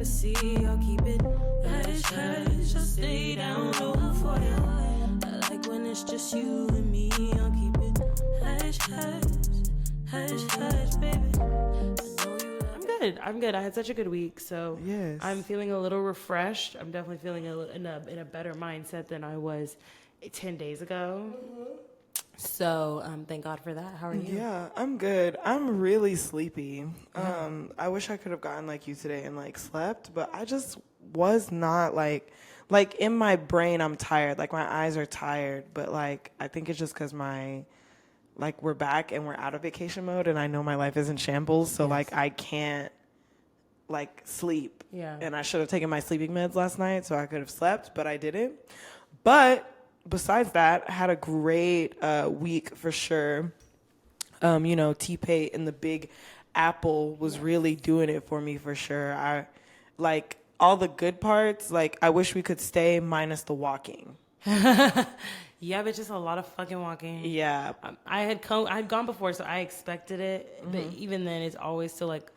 privacy, I'll keep it hush, hush. I'll stay down low for you. I like when it's just you and me, I'll keep it hush, hush, hush, hush, baby. I'm good. I had such a good week, so yes. I'm feeling a little refreshed. I'm definitely feeling in a better mindset than I was 10 days ago. So thank God for that. How are you? Yeah, I'm good. I'm really sleepy. I wish I could have gotten like you today and like slept, but I just was not like in my brain I'm tired. Like my eyes are tired, but like I think it's just because we're back and we're out of vacation mode and I know my life is in shambles. So like I can't like sleep. Yeah. And I should have taken my sleeping meds last night so I could have slept, but I didn't. But besides that, I had a great week for sure. TPAY in the Big Apple was really doing it for me for sure. I like all the good parts. Like I wish we could stay minus the walking. Yeah, but just a lot of fucking walking. Yeah. I'd gone before, so I expected it. But even then, it's always still like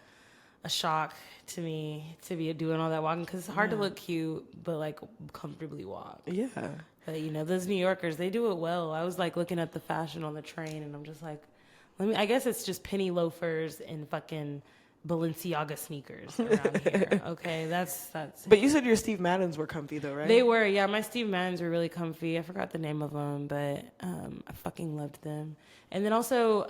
a shock to me to be doing all that walking because it's hard to look cute, but like comfortably walk. Yeah. But those New Yorkers, they do it well. I was like looking at the fashion on the train, and I'm just like, I guess it's just penny loafers and fucking Balenciaga sneakers around here. Okay, that's. But you said your Steve Maddens were comfy though, right? They were, yeah. My Steve Maddens were really comfy. I forgot the name of them, but I fucking loved them. And then also,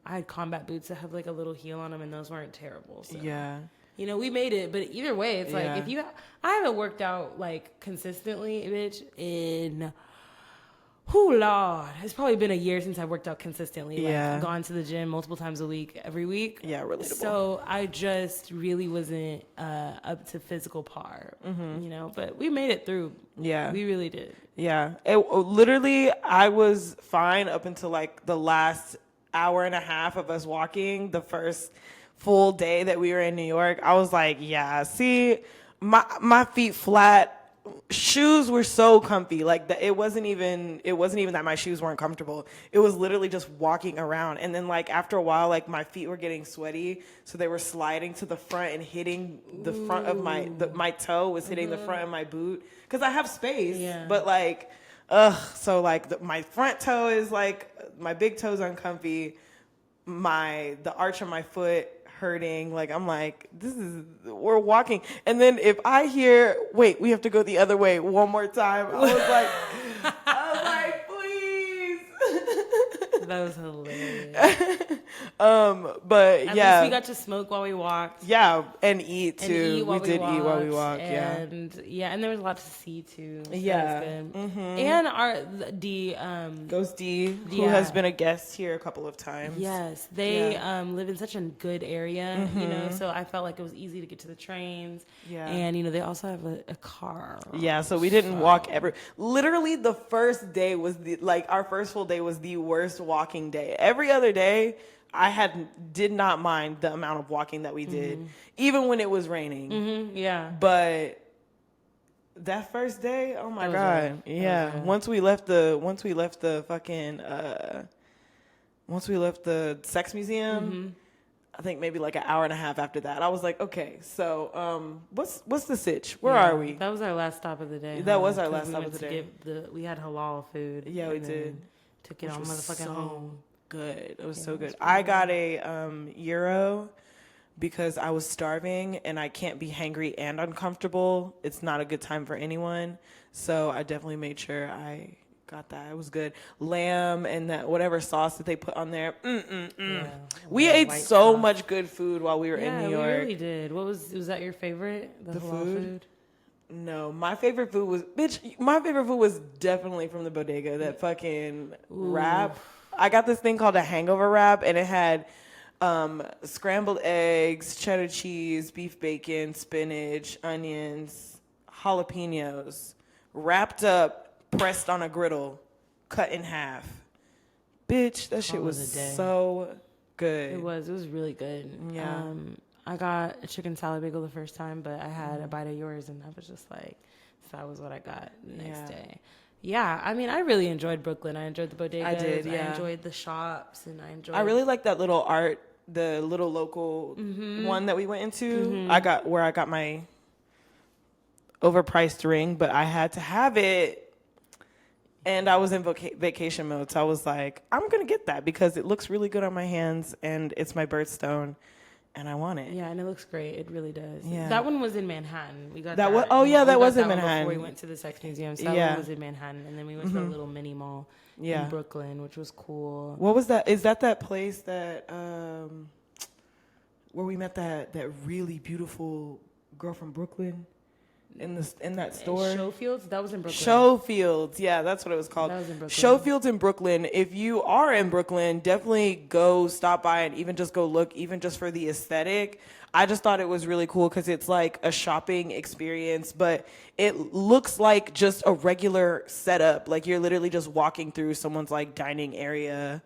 I had combat boots that have like a little heel on them, and those weren't terrible. So. Yeah. We made it, but either way, it's like if I haven't worked out like consistently, bitch, in. Oh, Lord. It's probably been a year since I worked out consistently. Like, gone to the gym multiple times a week, every week. Yeah, relatable. So I just really wasn't up to physical par, But we made it through. Yeah. We really did. Yeah. Literally, I was fine up until, like, the last hour and a half of us walking, the first full day that we were in New York. I was like, yeah, see, my feet flat. Shoes were so comfy. Like it wasn't even that my shoes weren't comfortable. It was literally just walking around. And then like after a while, like my feet were getting sweaty, so they were sliding to the front and hitting the front of my toe was hitting the front of my boot because I have space. Yeah. But like, so like my front toe is like my big toe's uncomfy. The arch of my foot hurting. Like I'm like, we're walking, and then if I hear, wait, we have to go the other way one more time, I was like, please. That was hilarious. But At yeah, least we got to smoke while we walked. Yeah, and eat too. We did eat while we walked. And there was a lot to see too. So yeah, that was good. And our Ghost D, who has been a guest here a couple of times. Yes, they live in such a good area, so I felt like it was easy to get to the trains. Yeah, and they also have a car. Yeah, so we didn't walk ever. Literally, the first day was our first full day was the worst walking day. Every other day, I did not mind the amount of walking that we did, even when it was raining. Yeah, but that first day, oh my God, yeah. Once we left the sex museum, I think maybe like an hour and a half after that, I was like, okay, so what's the sitch? Where are we? That was our last stop of the day. That was our last stop of the day. We had halal food. Yeah, we did. Took it on motherfucking home. Good. It was so good. I got a gyro because I was starving and I can't be hangry and uncomfortable. It's not a good time for anyone. So I definitely made sure I got that. It was good. Lamb and that whatever sauce that they put on there. Yeah, we ate so much good food while we were in New York. We really did. Was that your favorite? The halal food? No, my favorite food was definitely from the bodega. That fucking wrap. I got this thing called a hangover wrap, and it had scrambled eggs, cheddar cheese, beef bacon, spinach, onions, jalapenos, wrapped up, pressed on a griddle, cut in half. Bitch, that shit was so good. It was really good. Yeah. I got a chicken salad bagel the first time, but I had a bite of yours, and I was just like, so that was what I got the next day. Yeah, I mean, I really enjoyed Brooklyn. I enjoyed the bodegas. I did, yeah. I enjoyed the shops, and I really like that little art, the little local one that we went into. I got my overpriced ring, but I had to have it. And I was in vacation mode. So I was like, I'm going to get that because it looks really good on my hands and it's my birthstone. And I want it. Yeah, and it looks great. It really does. Yeah. That one was in Manhattan. We got that. that. That was in Manhattan. Before we went to the Sex Museum. So that one was in Manhattan. And then we went to a little mini mall in Brooklyn, which was cool. What was that? Is that place that where we met that really beautiful girl from Brooklyn in that store? Showfields? That was in Brooklyn. Showfields. Yeah, that's what it was called. That was in Brooklyn. Showfields in Brooklyn. If you are in Brooklyn, definitely go stop by and even just go look, even just for the aesthetic. I just thought it was really cool because it's like a shopping experience, but it looks like just a regular setup. Like you're literally just walking through someone's like dining area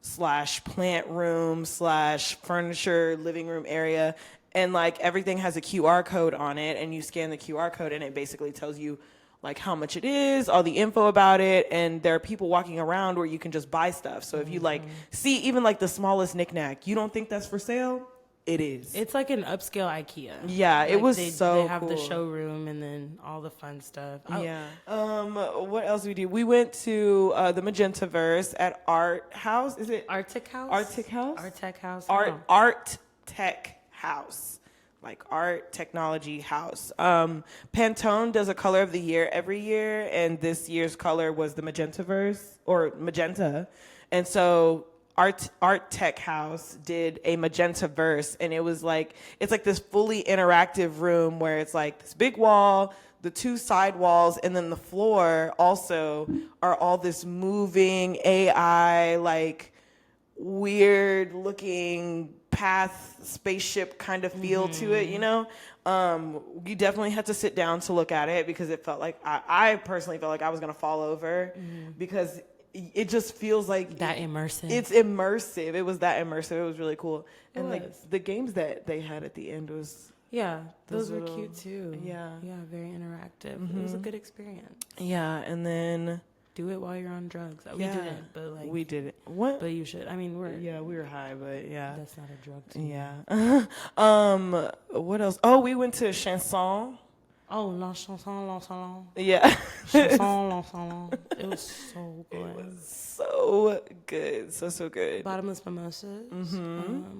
/ plant room / furniture living room area. And like everything has a QR code on it, and you scan the QR code and it basically tells you like how much it is, all the info about it, and there are people walking around where you can just buy stuff. So if you like see even like the smallest knickknack, you don't think that's for sale? It is. It's like an upscale IKEA. Yeah, like it was they have cool. The showroom and then all the fun stuff. Yeah. What else we did? We went to the Magentaverse at Art House. Is it Art Tech House? Art Tech House. Art Tech House. Art Tech House, like art technology house. Pantone does a color of the year every year, and this year's color was the Magentaverse or magenta, and so Art Tech House did a Magentaverse, and it was like it's like this fully interactive room where it's like this big wall, the two side walls, and then the floor also are all this moving AI like weird looking path spaceship kind of feel to it, you know. You definitely had to sit down to look at it because it felt like I personally felt like I was gonna fall over because it just feels like that immersive. It's immersive. It was that immersive. It was really cool. And like the games that they had at the end was those were cute too. Yeah, very interactive. It was a good experience. Yeah, and then do it while you're on drugs. We didn't, but like we did it. What? But you should. I mean, we were high, but that's not a drug. To Yeah. What else? Oh, we went to Chanson. Oh, La Chanson, La Salon. Yeah. Chanson, La Salon. It was so good. It was so good. So good. Bottomless mimosas.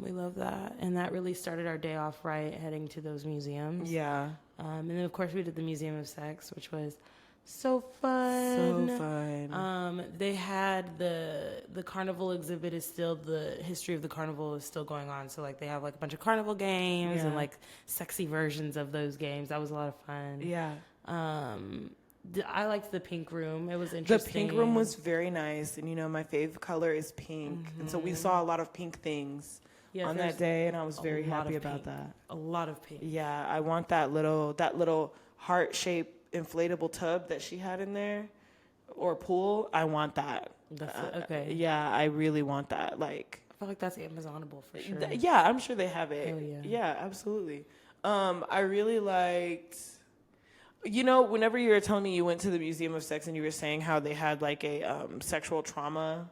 We love that. And that really started our day off right, heading to those museums. Yeah. And then, of course, we did the Museum of Sex, which was so fun. So fun. They had the carnival exhibit is still, the history of the carnival is still going on. So like they have like a bunch of carnival games and like sexy versions of those games. That was a lot of fun. Yeah. I liked the pink room. It was interesting. The pink room was very nice. And you know, my fave color is pink. And so we saw a lot of pink things on that day, and I was very happy about that. A lot of pink. Yeah, I want that little heart-shaped inflatable tub that she had in there, or pool. I want that. Okay. Yeah, I really want that. Like, I feel like that's Amazonable for sure. Yeah, I'm sure they have it. Hell yeah. Yeah, absolutely. I really liked. You know, whenever you were telling me you went to the Museum of Sex and you were saying how they had like a sexual trauma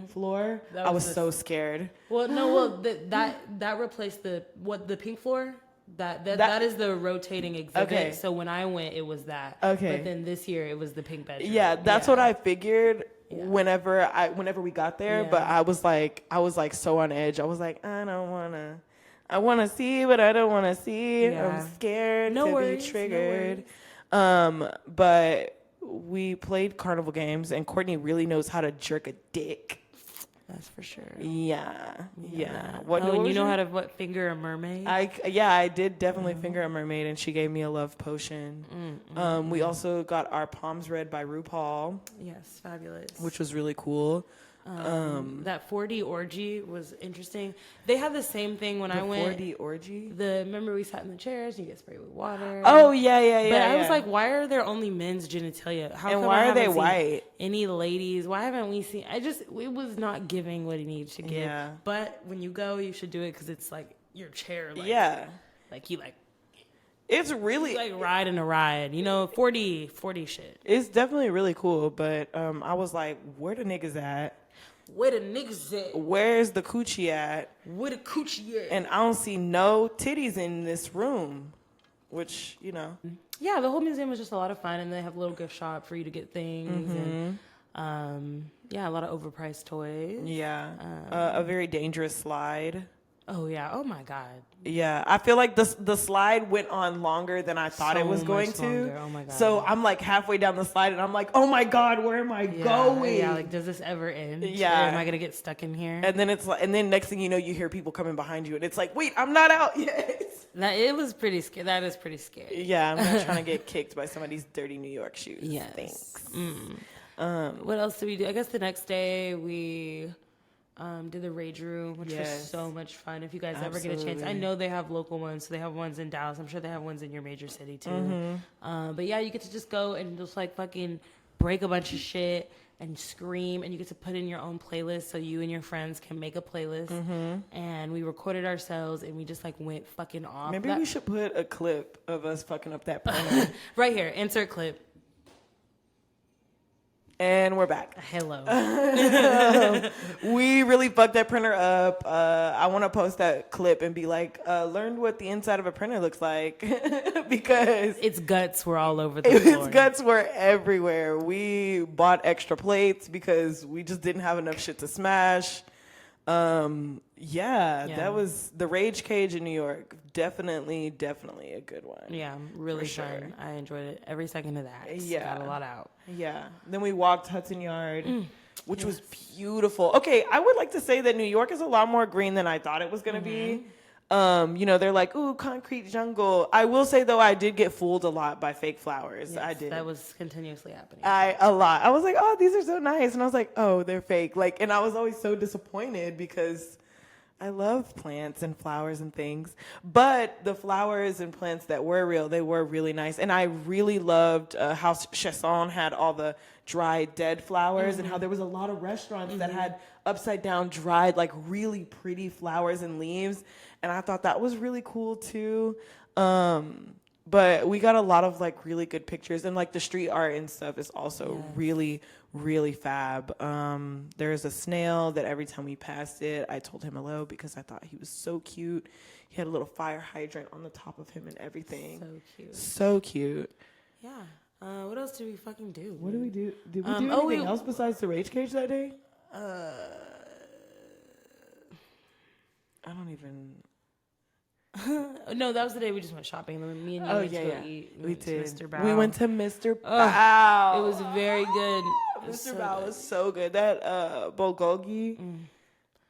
floor, I was so scared. Well, no, that replaced the pink floor. That is the rotating exhibit. Okay. So when I went, it was that. Okay. But then this year, it was the pink bedroom. Yeah, that's what I figured whenever we got there. Yeah. But I was like so on edge. I was like, I want to see, but I don't want to see. Yeah. I'm scared be triggered. No But we played carnival games, and Courtney really knows how to jerk a dick. That's for sure. Yeah. And you know how to finger a mermaid? I did definitely finger a mermaid, and she gave me a love potion. We also got our palms read by RuPaul. Yes, fabulous. Which was really cool. That 4D orgy was interesting. They had the same thing when I went. 4D orgy? Remember we sat in the chairs and you get sprayed with water. Oh, yeah. But I was like, why are there only men's genitalia? Why are they white? Any ladies? Why haven't we seen? it was not giving what it needed to give. Yeah. But when you go, you should do it because it's like your chair. Like you it's really like riding a ride, 40 shit. It's definitely really cool, but I was like, where the niggas at? Where the niggas at? Where's the coochie at? Where the coochie at? And I don't see no titties in this room, which, Yeah, the whole museum was just a lot of fun, and they have a little gift shop for you to get things, and a lot of overpriced toys. Yeah, a very dangerous slide. Oh yeah, oh my god. Yeah, I feel like the slide went on longer than I thought it was going to. Longer. Oh my god. So I'm like halfway down the slide, and I'm like, oh my god, where am I going? Yeah, like, does this ever end? Yeah, or am I gonna get stuck in here? And then it's like, and then next thing you know, you hear people coming behind you, and it's like, wait, I'm not out yet. It was pretty scary. That is pretty scary. Yeah, I'm not trying to get kicked by somebody's dirty New York shoes. Yes. Thanks. What else did we do? I guess the next day we did the Rage Room, which was so much fun. If you guys ever get a chance, I know they have local ones, so they have ones in Dallas. I'm sure they have ones in your major city too. But yeah, you get to just go and just like fucking break a bunch of shit and scream, and you get to put in your own playlist, so you and your friends can make a playlist. And we recorded ourselves, and we just like went fucking off. Maybe we should put a clip of us fucking up that printer. Right here, insert clip. And we're back. Hello. We really fucked that printer up. I want to post that clip and be like, learned what the inside of a printer looks like. Because its guts were all over the floor. Its guts were everywhere. We bought extra plates because we just didn't have enough shit to smash. That was the Rage Cage in New York. Definitely a good one. Yeah, really fun. I enjoyed it every second of that. Yeah. Got a lot out. Yeah. Then we walked Hudson Yard, which was beautiful. Okay, I would like to say that New York is a lot more green than I thought it was going to be. They're like, ooh, concrete jungle. I will say, though, I did get fooled a lot by fake flowers. Yes, I did. That was continuously happening. A lot. I was like, oh, these are so nice. And I was like, oh, they're fake. Like, and I was always so disappointed because I love plants and flowers and things. But the flowers and plants that were real, they were really nice. And I really loved how Chasson had all the dried dead flowers and how there was a lot of restaurants that had upside down dried, like really pretty flowers and leaves. And I thought that was really cool too. But we got a lot of like really good pictures, and like the street art and stuff is also really, really fab. There's a snail that every time we passed it, I told him hello because I thought he was so cute. He had a little fire hydrant on the top of him and everything. So cute. So cute. Yeah. What else did we fucking do? What did we do? Did we do anything else besides the Rage Cage that day? I don't even... No, that was the day we just went shopping. Me and you went to go eat. We did. Mr. Bao. We went to Mr. Bao. It was very good. Mr. Bao was so good. That bulgogi.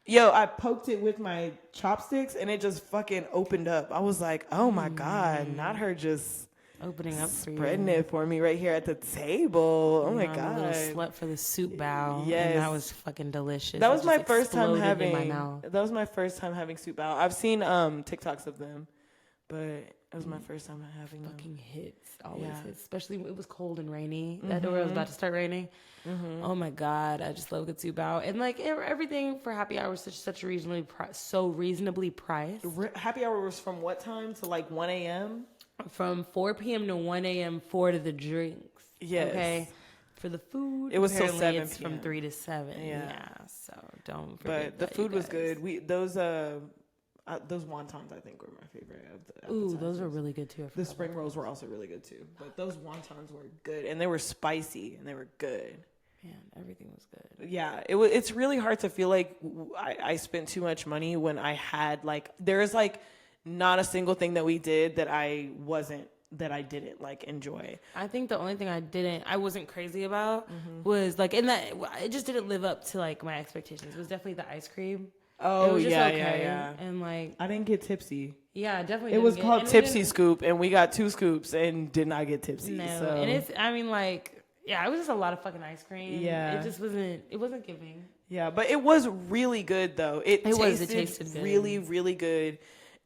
Yo, I poked it with my chopsticks and it just fucking opened up. I was like, oh my God, not her just opening up for you. Spreading it for me right here at the table. Oh my God. I'm a little slut for the soup bao. Yes. And that was fucking delicious. That was my first time having soup bao. I've seen TikToks of them, but it was my first time having them. Fucking hits. Always hits. Especially it was cold and rainy. That day where it was about to start raining. Oh my God. I just love good soup bao. And like everything for happy hour was such a reasonably priced. Happy hour was from what time to like 1 a.m.? From 4 p.m. to 1 a.m. for the drinks. Yes. Okay. For the food, it was till 7 p.m. It's from 3 to 7. Yeah. So don't But forget. the food was good. Those wontons I think were my favorite. Ooh, those are really good too. The spring rolls were also really good too. But those wontons were good, and they were spicy and they were good. Man, everything was good. Yeah, it's really hard to feel like I spent too much money when I had like there's like not a single thing that we did that I didn't like enjoy. I think the only thing I wasn't crazy about was like, and that it just didn't live up to like my expectations. It was definitely the ice cream. Oh, it was just okay. Yeah. And like, I didn't get tipsy. Yeah, definitely. It was called Tipsy Scoop, and we got 2 scoops and did not get tipsy. No, so. And it was just a lot of fucking ice cream. Yeah. It wasn't giving. Yeah, but it was really good though. It tasted good. Really, really good.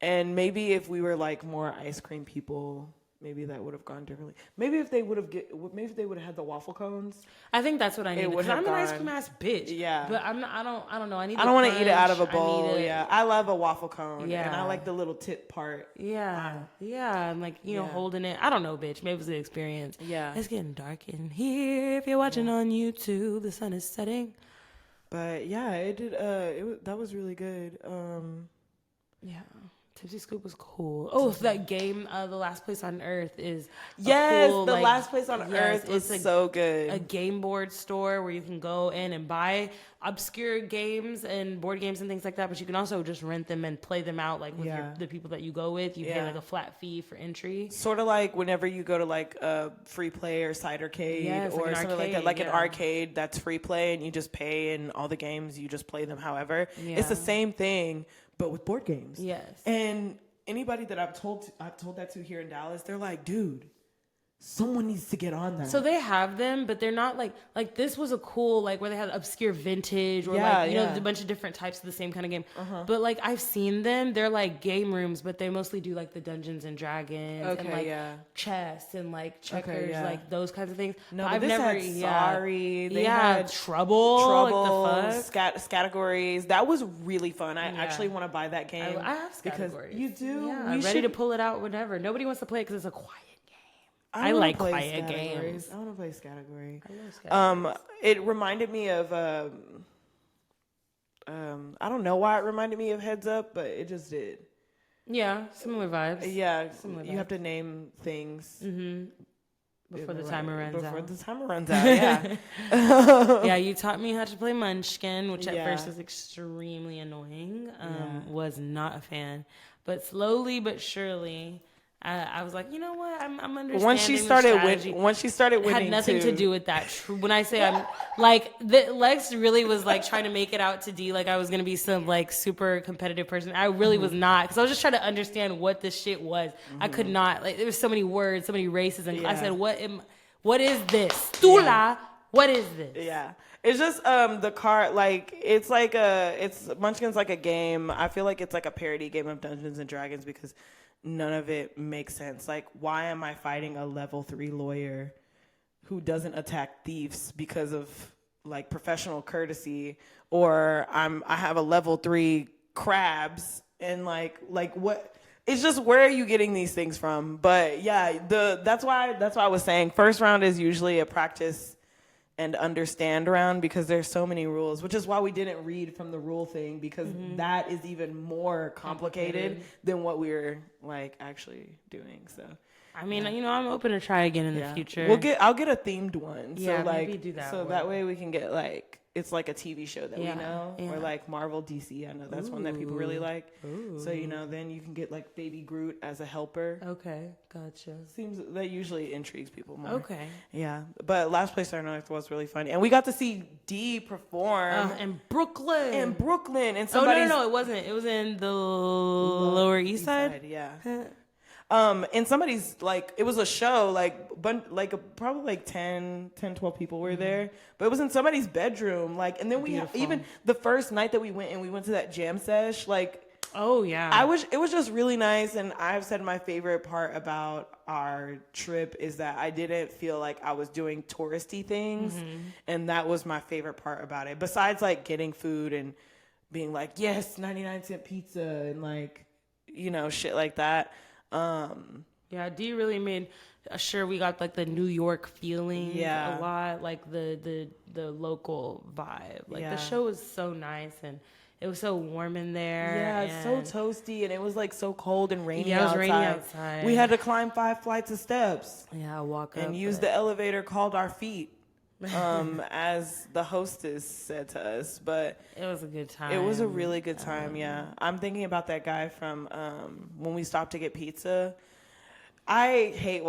And maybe if we were like more ice cream people, maybe that would have gone differently. Maybe if they would have had the waffle cones. I think that's what I need. Because I'm an ice cream ass bitch. Yeah. But I don't know. I don't want to eat it out of a bowl. I love a waffle cone. Yeah. And I like the little tip part. Yeah. I'm like, holding it. I don't know, bitch. Maybe it was the experience. Yeah. It's getting dark in here. If you're watching on YouTube, the sun is setting. But yeah, it did. That was really good. Yeah. Tipsy Scoop was cool. Oh, that game, The Last Place on Earth is cool, The Last Place on Earth was so good. A game board store where you can go in and buy obscure games and board games and things like that, but you can also just rent them and play them out like with the people that you go with. You pay like a flat fee for entry. Sort of like whenever you go to like a free play or cidercade or something like that, like an arcade that's free play and you just pay and all the games, you just play them however. Yeah. It's the same thing, but with board games. Yes. And anybody that I've told that to here in Dallas, they're like, dude, someone needs to get on that. So they have them, but they're not like this was a cool, like where they had obscure vintage or like, you know, a bunch of different types of the same kind of game. But like I've seen them, they're like game rooms, but they mostly do like the Dungeons and Dragons and like chess and like checkers, like those kinds of things. No, but I've this never, had Sorry. They had Trouble, like the fuck? Categories. That was really fun. I actually want to buy that game. I have categories. You do? Yeah, I'm ready to pull it out whenever. Nobody wants to play it because it's a quiet. I like quiet games. I want to play Category. It reminded me of I don't know why it reminded me of Heads Up, but it just did. Yeah, similar vibes. Yeah, similar vibes. You have to name things before the timer runs out. Before the timer runs out, yeah. Yeah, you taught me how to play Munchkin, which at first was extremely annoying. Was not a fan, but slowly but surely. I was like, you know what? I'm understanding. Once she started winning, it had nothing to do with that. When I say I'm like, Lex really was like trying to make it out to D like I was gonna be some like super competitive person. I really was not, because I was just trying to understand what this shit was. I could not, like, there was so many words, so many races, and I said, what is this? Tula, what is this? Yeah. It's just the card, like it's Munchkin's like a game. I feel like it's like a parody game of Dungeons and Dragons because none of it makes sense. Like, why am I fighting a level 3 lawyer who doesn't attack thieves because of like professional courtesy, or I have a level 3 crabs and like what? It's just, where are you getting these things from? But yeah, that's why I was saying first round is usually a practice and understand round because there's so many rules, which is why we didn't read from the rule thing, because that is even more complicated than what we're like actually doing. So I mean, you know, I'm open to try again in the future. I'll get a themed one. Yeah, so like, maybe do that. So that way we can get like, it's like a TV show that we know, or like Marvel, DC. I know that's one that people really like. Ooh. So, you know, then you can get like Baby Groot as a helper. Okay, gotcha. Seems that usually intrigues people more. Okay. Yeah, but Last Place on Earth was really funny, and we got to see Dee perform in Brooklyn. And no, it wasn't. It was in the Lower East Side. Yeah. And somebody's like, it was a show, probably like 10, 12 people were there, but it was in somebody's bedroom. Like, and then even the first night that we went to that jam sesh, like, oh yeah, it was just really nice. And I've said my favorite part about our trip is that I didn't feel like I was doing touristy things. And that was my favorite part about it. Besides like getting food and being like, yes, 99-cent pizza and like, you know, shit like that. Yeah, D really made sure we got like the New York feeling a lot, like the local vibe. Like the show was so nice and it was so warm in there. Yeah, it's so toasty and it was like so cold and rainy outside. It was rainy outside. We had to climb 5 flights of steps. Yeah, walk up and use the elevator called our feet. As the hostess said to us, but it was a good time. It was a really good time. Yeah, I'm thinking about that guy from when we stopped to get pizza. I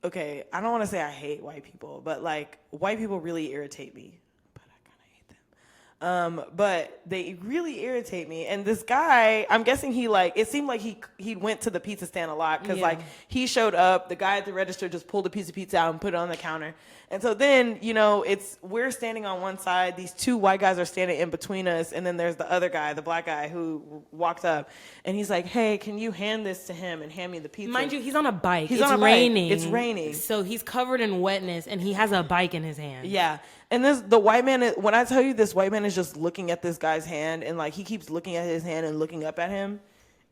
don't want to say I hate white people, but like white people really irritate me. But I kind of hate them. But they really irritate me. And this guy, I'm guessing it seemed like he went to the pizza stand a lot because like he showed up. The guy at the register just pulled a piece of pizza out and put it on the counter. And so then, you know, we're standing on one side. These 2 white guys are standing in between us. And then there's the other guy, the black guy, who walked up. And he's like, hey, can you hand this to him and hand me the pizza? Mind you, he's on a bike. It's raining. It's raining. So he's covered in wetness and he has a bike in his hand. Yeah. And the white man, when I tell you this white man is just looking at this guy's hand. And like he keeps looking at his hand and looking up at him.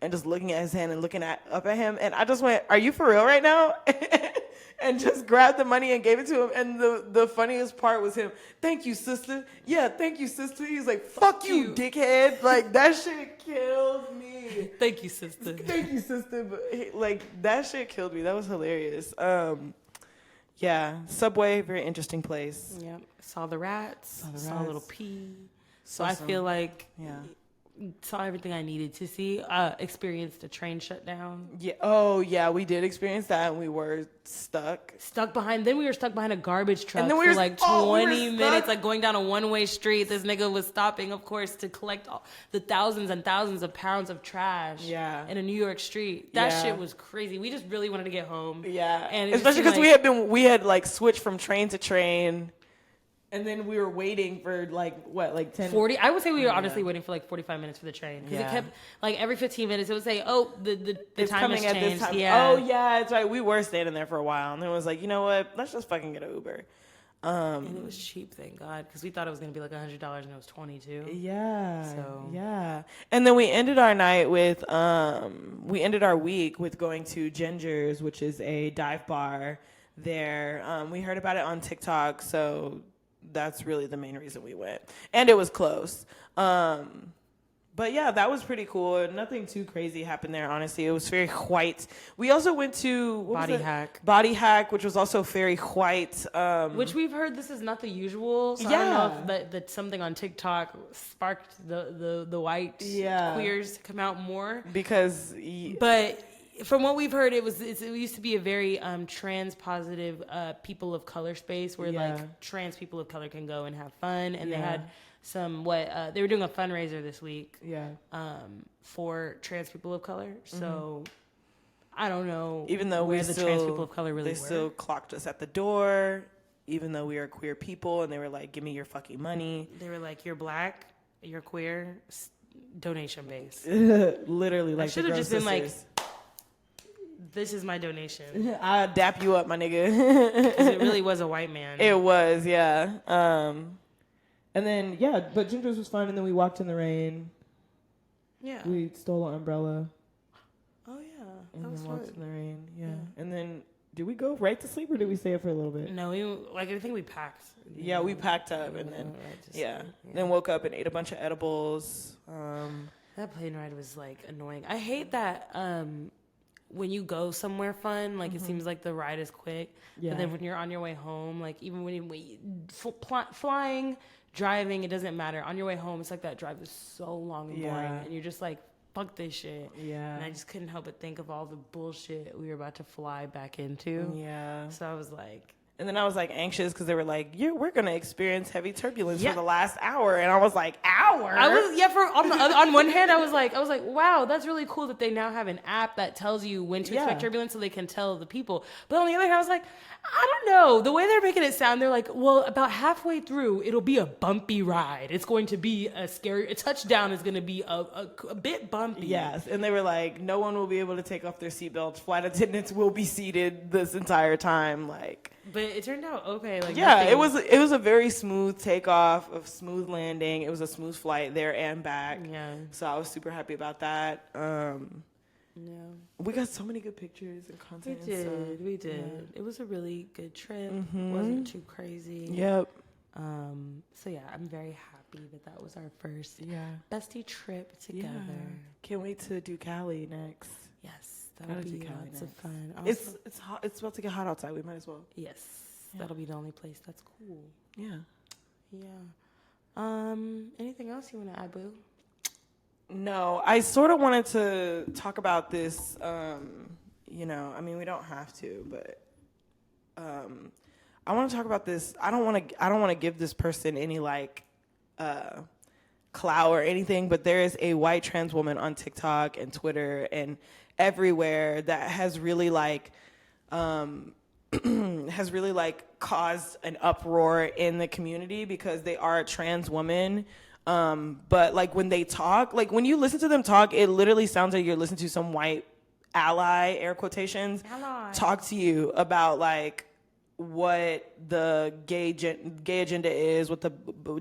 And just looking at his hand and looking up at him. And I just went, are you for real right now? And just grabbed the money and gave it to him. And the funniest part was him, thank you, sister. Yeah, thank you, sister. He's like, fuck you, dickhead. Like, that shit kills me. literally. Thank you, sister. Thank you, sister. But, like, that shit killed me. That was hilarious. Yeah, Subway, very interesting place. Yep. Saw the rats. Saw a little pee. So I feel like saw everything I needed to see. Experienced a train shutdown. Yeah. Oh, yeah. We did experience that, and we were stuck. Then we were stuck behind a garbage truck and then for like 20 minutes, like going down a one-way street. This nigga was stopping, of course, to collect all the thousands and thousands of pounds of trash. Yeah. In a New York street. That shit was crazy. We just really wanted to get home. Yeah. And especially because we had like switched from train to train. And then we were waiting for like 10 40. I would say we were honestly waiting for like 45 minutes for the train because it kept like every 15 minutes it would say, "Oh, the time has changed." This time. Yeah. Oh yeah, that's right. We were standing there for a while, and then it was like, you know what? Let's just fucking get an Uber. And it was cheap, thank God, because we thought it was gonna be like $100 and it was $22. Yeah. So yeah. And then we ended our night with we ended our week with going to Ginger's, which is a dive bar there. We heard about it on TikTok, so that's really the main reason we went. And it was close. But yeah, that was pretty cool. Nothing too crazy happened there, honestly. It was very white. We also went to Body Hack, which was also very white. Which we've heard this is not the usual. So I don't know if that something on TikTok sparked the white queers to come out more. But from what we've heard, it used to be a very trans positive people of color space where like trans people of color can go and have fun, and they had they were doing a fundraiser this week for trans people of color. So I don't know, even though where the trans people of color really they still clocked us at the door, even though we are queer people, and they were like, "Give me your fucking money." They were like, "You're black, you're queer, donation based." Literally, like, I should have just been like, "This is my donation." I'll dap you up, my nigga. Because it really was a white man. It was, yeah. And then, but Ginger's was fun, and then we walked in the rain. Yeah. We stole an umbrella. Oh, yeah. And then walked in the rain, yeah. And then, did we go right to sleep, or did we stay up for a little bit? No, I think we packed. Yeah, we packed up, and then, then woke up and ate a bunch of edibles. That plane ride was, like, annoying. I hate that, when you go somewhere fun, like, it seems like the ride is quick. Yeah. But then when you're on your way home, like, even when flying, driving, it doesn't matter. On your way home, it's like that drive is so long and boring. And you're just like, fuck this shit. Yeah. And I just couldn't help but think of all the bullshit we were about to fly back into. Yeah. So I was like... And then I was like anxious because they were like, we're going to experience heavy turbulence for the last hour. And I was like, hour? On one hand, I was like, wow, that's really cool that they now have an app that tells you when to expect turbulence so they can tell the people. But on the other hand, I was like, I don't know. The way they're making it sound, they're like, well, about halfway through, it'll be a bumpy ride. It's going to be a touchdown is going to be a bit bumpy. Yes. And they were like, no one will be able to take off their seatbelts. Flight attendants will be seated this entire time. Like... But it turned out okay. Like it was a very smooth takeoff, a smooth landing. It was a smooth flight there and back. Yeah. So I was super happy about that. We got so many good pictures and content. We did. Yeah. It was a really good trip. It wasn't too crazy. Yep. So yeah, I'm very happy that was our first bestie trip together. Yeah. Can't wait to do Cali next. Yes. That'll be lots of fun. Also, it's hot. It's about to get hot outside. We might as well. Yes, that'll be the only place that's cool. Yeah, yeah. Anything else you want to add, Boo? No, I sort of wanted to talk about this. I mean, we don't have to, but I want to talk about this. I don't want to give this person any clout or anything, but there is a white trans woman on TikTok and Twitter and everywhere that has really caused an uproar in the community because they are a trans woman. But like when they talk, like when you listen to them talk, it literally sounds like you're listening to some white ally, air quotations, talk to you about like what the gay agenda is, what the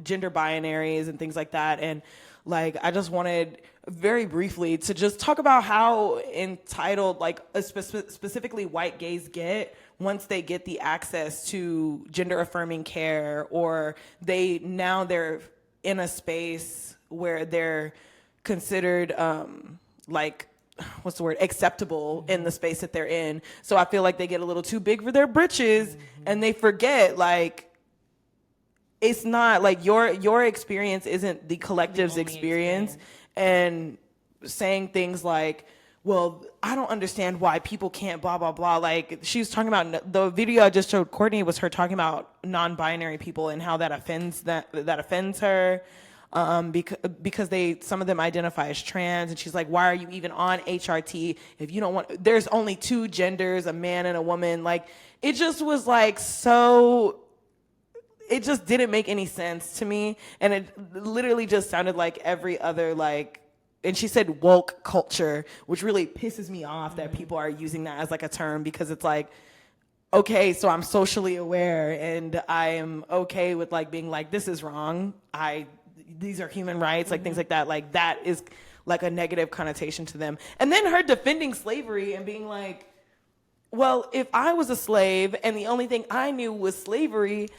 gender binaries and things like that. And like, I just wanted very briefly to just talk about how entitled, like, specifically white gays get once they get the access to gender affirming care, or they're in a space where they're considered like, what's the word, acceptable in the space that they're in. So I feel like they get a little too big for their britches, and they forget, like, it's not like your experience isn't the collective's experience. And saying things like, well, I don't understand why people can't blah, blah, blah. Like, she was talking about, the video I just showed Courtney was her talking about non-binary people and how that offends her. Because some of them identify as trans, and she's like, why are you even on HRT if you don't want, there's only two genders, a man and a woman. Like, it just was like, so, it just didn't make any sense to me. And it literally just sounded like every other, like, and she said woke culture, which really pisses me off that people are using that as like a term, because it's like, okay, so I'm socially aware and I am okay with like being like, this is wrong. These are human rights, like things like that. Like, that is like a negative connotation to them. And then her defending slavery and being like, well, if I was a slave and the only thing I knew was slavery,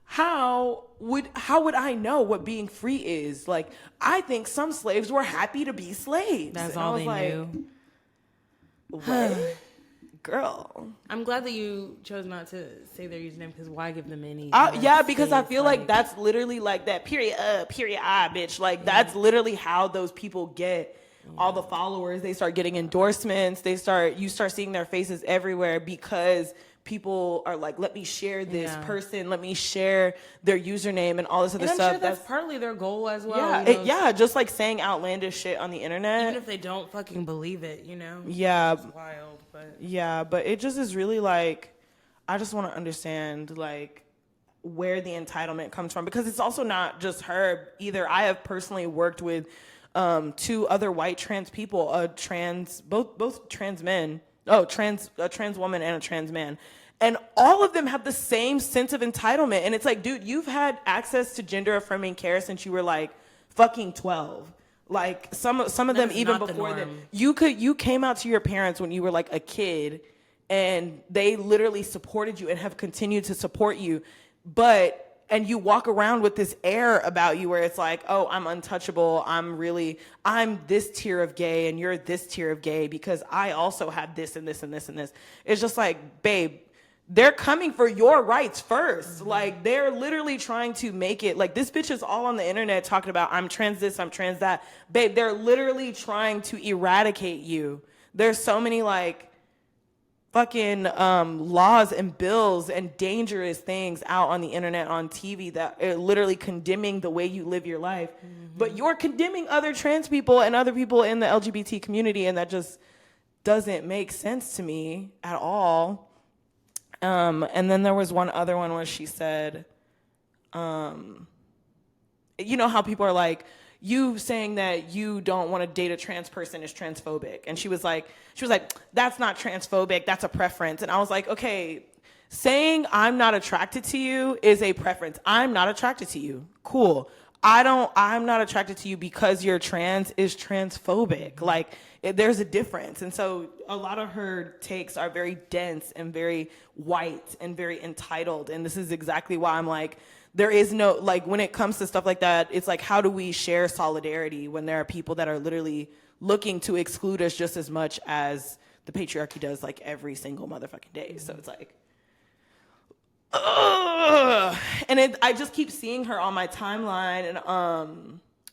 how would I know what being free is? Like, I think some slaves were happy to be slaves. That's all they knew. What? Girl. I'm glad that you chose not to say their username, because why give them any? Yeah, because I feel like that's literally like that period I, bitch. Like, that's literally how those people get all the followers. They start getting endorsements. You start seeing their faces everywhere, because people are like, let me share this person, let me share their username and all this other stuff. I'm sure that's partly their goal as well. Just like saying outlandish shit on the internet. Even if they don't fucking believe it, Yeah. It's wild, but. Yeah, but it just is really like, I just want to understand, like, where the entitlement comes from, because it's also not just her either. I have personally worked with two other white trans people, both trans men, a trans woman and a trans man. And all of them have the same sense of entitlement. And it's like, dude, you've had access to gender affirming care since you were like fucking 12. Like, some of them even before that. You came out to your parents when you were like a kid, and they literally supported you and have continued to support you. And you walk around with this air about you where it's like, oh, I'm untouchable. I'm this tier of gay and you're this tier of gay because I also have this and this and this and this. It's just like, babe, they're coming for your rights first. Mm-hmm. Like, they're literally trying to make it like, this bitch is all on the internet talking about I'm trans this, I'm trans that. Babe, they're literally trying to eradicate you. There's so many like fucking laws and bills and dangerous things out on the internet, on TV, that are literally condemning the way you live your life. Mm-hmm. But you're condemning other trans people and other people in the LGBT community, and that just doesn't make sense to me at all. And then there was one other one where she said, you know how people are like, you saying that you don't want to date a trans person is transphobic. And she was like, that's not transphobic, that's a preference. And I was like, okay, saying I'm not attracted to you is a preference. I'm not attracted to you. Cool. I'm not attracted to you because you're trans is transphobic. Like, there's a difference. And so a lot of her takes are very dense and very white and very entitled. And this is exactly why I'm like, there is no, like, when it comes to stuff like that, it's like, how do we share solidarity when there are people that are literally looking to exclude us just as much as the patriarchy does, like, every single motherfucking day. So it's like, and I just keep seeing her on my timeline and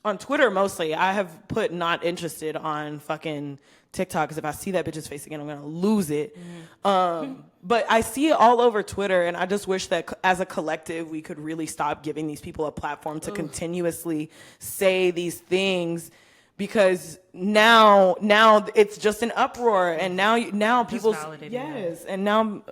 on Twitter mostly. I have put not interested on fucking TikTok, because if I see that bitch's face again, I'm gonna lose it. But I see it all over Twitter, and I just wish that as a collective we could really stop giving these people a platform to continuously say these things, because now it's just an uproar, and now people, yes, and now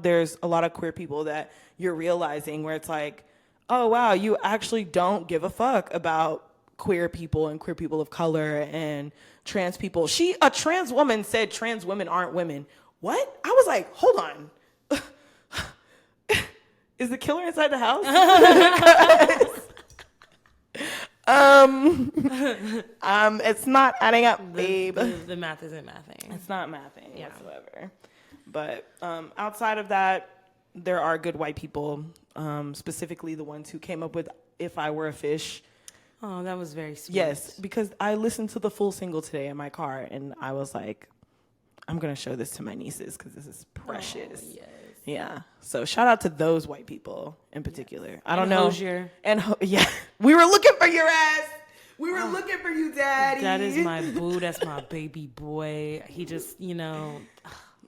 there's a lot of queer people that you're realizing where it's like, oh wow, you actually don't give a fuck about queer people and queer people of color and trans people. A trans woman said trans women aren't women. What? I was like, hold on. Is the killer inside the house? It's not adding up, babe. The math isn't mathing. It's not mathing whatsoever. But outside of that, there are good white people, specifically the ones who came up with "If I Were a Fish." Oh, that was very sweet. Yes, because I listened to the full single today in my car, and I was like, I'm going to show this to my nieces because this is precious. Oh, yes. Yeah. So shout out to those white people in particular. Yes. I don't know. Hosier. Yeah. We were looking for your ass. We were looking for you, Daddy. That is my boo. That's my baby boy. He just, you know.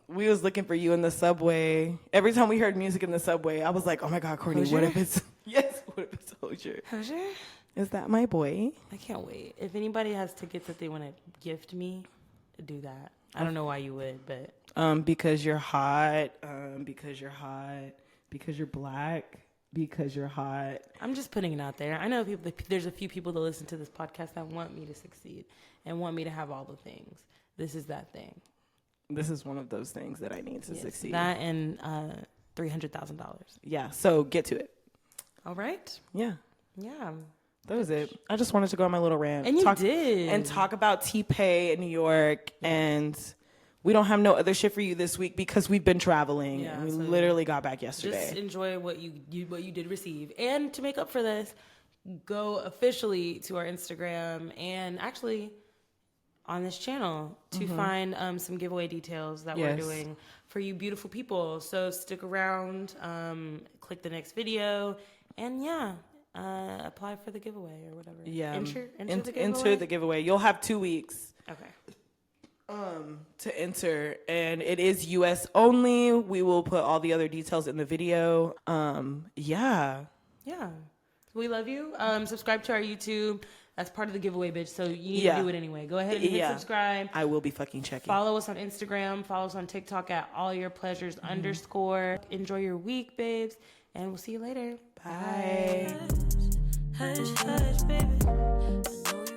We was looking for you in the subway. Every time we heard music in the subway, I was like, oh my God, Courtney, Hosier? what if it's... Yes, what if it's Hosier? Hosier? Is that my boy? I can't wait. If anybody has tickets that they want to gift me, do that. I don't know why you would, but... Because you're hot. Because you're hot. Because you're black. Because you're hot. I'm just putting it out there. I know there's a few people that listen to this podcast that want me to succeed and want me to have all the things. This is that thing. This is one of those things that I need to succeed. That and $300,000. Yeah, so get to it. All right. Yeah. Yeah. That was it. I just wanted to go on my little rant. And you did. And talk about TPAY in New York. And we don't have no other shit for you this week because we've been traveling. Yeah, and we literally got back yesterday. Just enjoy what you did receive. And to make up for this, go officially to our Instagram and actually on this channel to find some giveaway details that we're doing for you beautiful people. So stick around, click the next video, and apply for the giveaway or whatever. Yeah. Enter the giveaway. Enter the giveaway. You'll have 2 weeks. Okay. To enter, and it is US only. We will put all the other details in the video. Yeah. We love you. Subscribe to our YouTube. That's part of the giveaway, bitch. So you need to do it anyway. Go ahead and hit subscribe. I will be fucking checking. Follow us on Instagram. Follow us on TikTok at allyourpleasures_. Enjoy your week, babes, and we'll see you later. Bye. Hush, hush, baby.